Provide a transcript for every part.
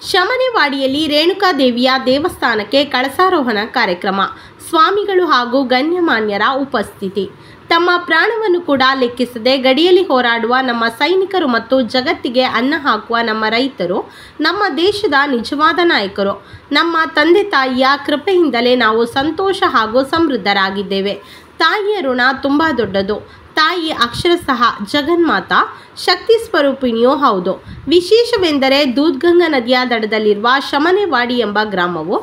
ಶಮನೆವಾಡಿಯಲ್ಲಿ ರೇಣುಕಾದೇವಿಯ ದೇವಸ್ಥಾನಕ್ಕೆ ಕಳಸಾರೋಹಣ ಕಾರ್ಯಕ್ರಮ. ಸ್ವಾಮಿಗಳು ಹಾಗೂ ಗಣ್ಯಮಾನ್ಯರ ಉಪಸ್ಥಿತಿ. ತಮ್ಮ ಪ್ರಾಣವನ್ನು ಕೂಡ ಲೆಕ್ಕಿಸದೆ ಗಡಿಯಲ್ಲಿ ಹೋರಾಡುವ ನಮ್ಮ ಸೈನಿಕರು ಮತ್ತು ಜಗತ್ತಿಗೆ ಅನ್ನ ಹಾಕುವ ನಮ್ಮ ರೈತರು ನಮ್ಮ ದೇಶದ ನಿಜವಾದ ನಾಯಕರು. ನಮ್ಮ ತಂದೆ ತಾಯಿಯ ಕೃಪೆಯಿಂದಲೇ ನಾವು ಸಂತೋಷ ಹಾಗೂ ಸಮೃದ್ಧರಾಗಿದ್ದೇವೆ. ತಾಯಿಯ ಋಣ ತುಂಬ ದೊಡ್ಡದು. ತಾಯಿ ಅಕ್ಷರಶಃ ಜಗನ್ಮಾತಾ, ಶಕ್ತಿ ಸ್ವರೂಪಿಣಿಯೂ ಹೌದು. ವಿಶೇಷವೆಂದರೆ ದೂದ್ಗಂಗಾ ನದಿಯ ದಡದಲ್ಲಿರುವ ಶಮನೆವಾಡಿ ಎಂಬ ಗ್ರಾಮವು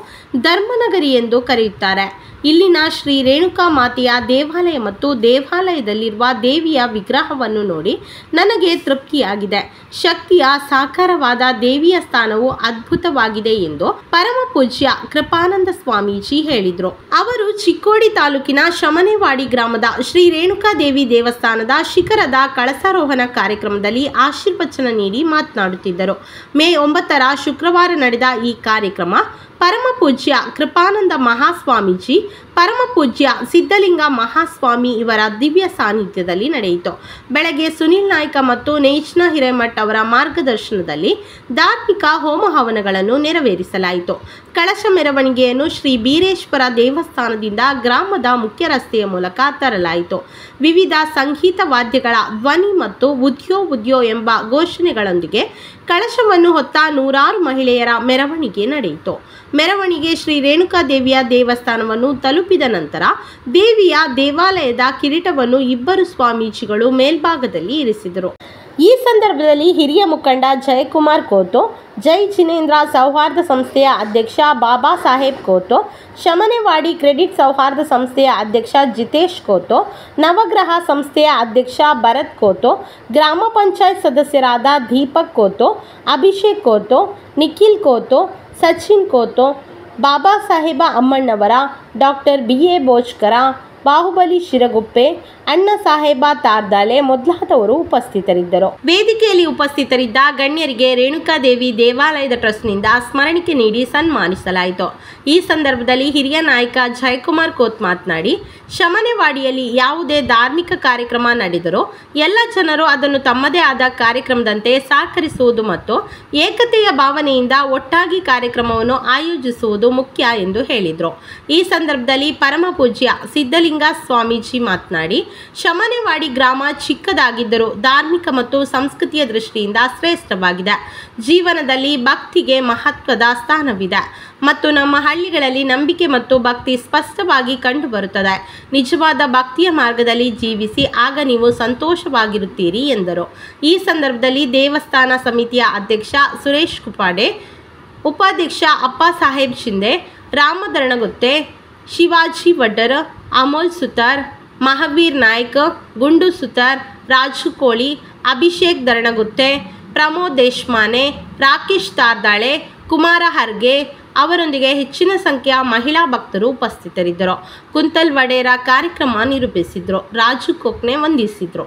ಧರ್ಮನಗರಿ ಎಂದು ಕರೆಯುತ್ತಾರೆ. ಇಲ್ಲಿನ ಶ್ರೀ ರೇಣುಕಾ ಮಾತೆಯ ದೇವಾಲಯ ಮತ್ತು ದೇವಾಲಯದಲ್ಲಿರುವ ದೇವಿಯ ವಿಗ್ರಹವನ್ನು ನೋಡಿ ನನಗೆ ತೃಪ್ತಿಯಾಗಿದೆ. ಶಕ್ತಿಯ ಸಾಕಾರವಾದ ದೇವಿಯ ಸ್ಥಾನವು ಅದ್ಭುತವಾಗಿದೆ ಎಂದು ಪರಮ ಪೂಜ್ಯ ಕೃಪಾನಂದ ಸ್ವಾಮೀಜಿ ಹೇಳಿದರು. ಅವರು ಚಿಕ್ಕೋಡಿ ತಾಲೂಕಿನ ಶಮನೆವಾಡಿ ಗ್ರಾಮದ ಶ್ರೀ ರೇಣುಕಾ ದೇವಿ ದೇವಸ್ಥಾನದ ಶಿಖರದ ಕಳಸಾರೋಹಣ ಕಾರ್ಯಕ್ರಮದಲ್ಲಿ ಆಶೀರ್ವಚನ ನೀಡಿ ಮಾತನಾಡುತ್ತಿದ್ದರು. ಮೇ 9ರ ಶುಕ್ರವಾರ ನಡೆದ ಈ ಕಾರ್ಯಕ್ರಮ ಪರಮ ಪೂಜ್ಯ ಕೃಪಾನಂದ ಮಹಾಸ್ವಾಮೀಜಿ, ಪರಮ ಪೂಜ್ಯ ಸಿದ್ಧಲಿಂಗ ಮಹಾಸ್ವಾಮಿ ಇವರ ದಿವ್ಯ ಸಾನ್ನಿಧ್ಯದಲ್ಲಿ ನಡೆಯಿತು. ಬೆಳಗ್ಗೆ ಸುನಿಲ್ ನಾಯ್ಕ ಮತ್ತು ನೇಚ್ನ ಹಿರೇಮಠ್ ಅವರ ಮಾರ್ಗದರ್ಶನದಲ್ಲಿ ಧಾರ್ಮಿಕ ಹೋಮ ಹವನಗಳನ್ನು ನೆರವೇರಿಸಲಾಯಿತು. ಕಳಶ ಮೆರವಣಿಗೆಯನ್ನು ಶ್ರೀ ಬೀರೇಶ್ವರ ದೇವಸ್ಥಾನದಿಂದ ಗ್ರಾಮದ ಮುಖ್ಯ ರಸ್ತೆಯ ಮೂಲಕ ತರಲಾಯಿತು. ವಿವಿಧ ಸಂಗೀತ ವಾದ್ಯಗಳ ಧ್ವನಿ ಮತ್ತು ಉದ್ಯೋ ಉದ್ಯೋ ಎಂಬ ಘೋಷಣೆಗಳೊಂದಿಗೆ ಕಳಶವನ್ನು ಹೊತ್ತ ನೂರಾರು ಮಹಿಳೆಯರ ಮೆರವಣಿಗೆ ನಡೆಯಿತು. ಮೆರವಣಿಗೆ ಶ್ರೀ ರೇಣುಕಾ ದೇವಿಯ ದೇವಸ್ಥಾನವನ್ನು ತಲುಪಿದ ನಂತರ ದೇವಿಯ ದೇವಾಲಯದ ಕಿರೀಟವನ್ನು ಇಬ್ಬರು ಸ್ವಾಮೀಜಿಗಳು ಮೇಲ್ಭಾಗದಲ್ಲಿ ಇರಿಸಿದರು. ಈ ಸಂದರ್ಭದಲ್ಲಿ ಹಿರಿಯ ಮುಖಂಡ ಜಯಕುಮಾರ್ ಕೋತೋ, ಜೈ ಜಿನೇಂದ್ರ ಸೌಹಾರ್ದ ಸಂಸ್ಥೆಯ ಅಧ್ಯಕ್ಷ ಬಾಬಾ ಸಾಹೇಬ್ ಕೋತೋ, ಶಮನೆವಾಡಿ ಕ್ರೆಡಿಟ್ ಸೌಹಾರ್ದ ಸಂಸ್ಥೆಯ ಅಧ್ಯಕ್ಷ ಜಿತೇಶ್ ಕೋತೋ, ನವಗ್ರಹ ಸಂಸ್ಥೆಯ ಅಧ್ಯಕ್ಷ ಭರತ್ ಕೋತೋ, ಗ್ರಾಮ ಪಂಚಾಯತ್ ಸದಸ್ಯರಾದ ದೀಪಕ್ ಕೋತೋ, ಅಭಿಷೇಕ್ ಕೋತೋ, ನಿಖಿಲ್ ಕೋತೋ, ಸಚಿನ್ ಕೋತೋ, ಬಾಬಾ ಸಾಹೇಬ ಅಮ್ಮಣ್ಣವರ, ಡಾಕ್ಟರ್ BA ಬೋಜ್ಕರ, ಬಾಹುಬಲಿ ಶಿರಗುಪ್ಪೆ, ಅಣ್ಣ ಸಾಹೇಬ ತಾರ್ದಾಲೆ ಮೊದಲಾದವರು ಉಪಸ್ಥಿತರಿದ್ದರು. ವೇದಿಕೆಯಲ್ಲಿ ಉಪಸ್ಥಿತರಿದ್ದ ಗಣ್ಯರಿಗೆ ರೇಣುಕಾದೇವಿ ದೇವಾಲಯದ ಟ್ರಸ್ಟ್ನಿಂದ ಸ್ಮರಣಿಕೆ ನೀಡಿ ಸನ್ಮಾನಿಸಲಾಯಿತು. ಈ ಸಂದರ್ಭದಲ್ಲಿ ಹಿರಿಯ ನಾಯಕ ಜಯಕುಮಾರ್ ಕೋತ್ ಮಾತನಾಡಿ, ಶಮನೆವಾಡಿಯಲ್ಲಿ ಯಾವುದೇ ಧಾರ್ಮಿಕ ಕಾರ್ಯಕ್ರಮ ನಡೆದರೂ ಎಲ್ಲ ಜನರು ಅದನ್ನು ತಮ್ಮದೇ ಆದ ಕಾರ್ಯಕ್ರಮದಂತೆ ಸಹಕರಿಸುವುದು ಮತ್ತು ಏಕತೆಯ ಭಾವನೆಯಿಂದ ಒಟ್ಟಾಗಿ ಕಾರ್ಯಕ್ರಮವನ್ನು ಆಯೋಜಿಸುವುದು ಮುಖ್ಯ ಎಂದು ಹೇಳಿದರು. ಈ ಸಂದರ್ಭದಲ್ಲಿ ಪರಮ ಪೂಜ್ಯ ಸಿದ್ಧಲಿಂಗ ಸ್ವಾಮೀಜಿ ಮಾತನಾಡಿ, ಶಮನೆವಾಡಿ ಗ್ರಾಮ ಚಿಕ್ಕದಾಗಿದ್ದರೂ ಧಾರ್ಮಿಕ ಮತ್ತು ಸಂಸ್ಕೃತಿಯ ದೃಷ್ಟಿಯಿಂದ ಶ್ರೇಷ್ಠವಾಗಿದೆ. ಜೀವನದಲ್ಲಿ ಭಕ್ತಿಗೆ ಮಹತ್ವದ ಸ್ಥಾನವಿದೆ ಮತ್ತು ನಮ್ಮ ಹಳ್ಳಿಗಳಲ್ಲಿ ನಂಬಿಕೆ ಮತ್ತು ಭಕ್ತಿ ಸ್ಪಷ್ಟವಾಗಿ ಕಂಡುಬರುತ್ತದೆ. ನಿಜವಾದ ಭಕ್ತಿಯ ಮಾರ್ಗದಲ್ಲಿ ಜೀವಿಸಿ, ಆಗ ನೀವು ಸಂತೋಷವಾಗಿರುತ್ತೀರಿ ಎಂದರು. ಈ ಸಂದರ್ಭದಲ್ಲಿ ದೇವಸ್ಥಾನ ಸಮಿತಿಯ ಅಧ್ಯಕ್ಷ ಸುರೇಶ್ ಕುಪಾಡೆ, ಉಪಾಧ್ಯಕ್ಷ ಅಪ್ಪ ಸಾಹೇಬ್ ಶಿಂದೆ, ರಾಮ ದರ್ಣಗುತ್ತೆ, ಶಿವಾಜಿ ವಡ್ಡರ್, ಅಮೋಲ್ ಸುತಾರ್, ಮಹಾವೀರ್ ನಾಯ್ಕ, ಗುಂಡು ಸುತಾರ್, ರಾಜು ಕೋಳಿ, ಅಭಿಷೇಕ್ ದರ್ಣಗುತ್ತೆ, ಪ್ರಮೋದ್ ದೇಶಮಾನೆ, ರಾಕೇಶ್ ತಾರ್ದಾಳೆ, ಕುಮಾರ ಹರ್ಗೆ ಅವರೊಂದಿಗೆ ಹೆಚ್ಚಿನ ಸಂಖ್ಯೆಯ ಮಹಿಳಾ ಭಕ್ತರು ಉಪಸ್ಥಿತರಿದ್ದರು. ಕುಂತಲ್ ವಡೇರ ಕಾರ್ಯಕ್ರಮ ನಿರೂಪಿಸಿದರು. ರಾಜು ಕೊಕ್ನೆ ವಂದಿಸಿದರು.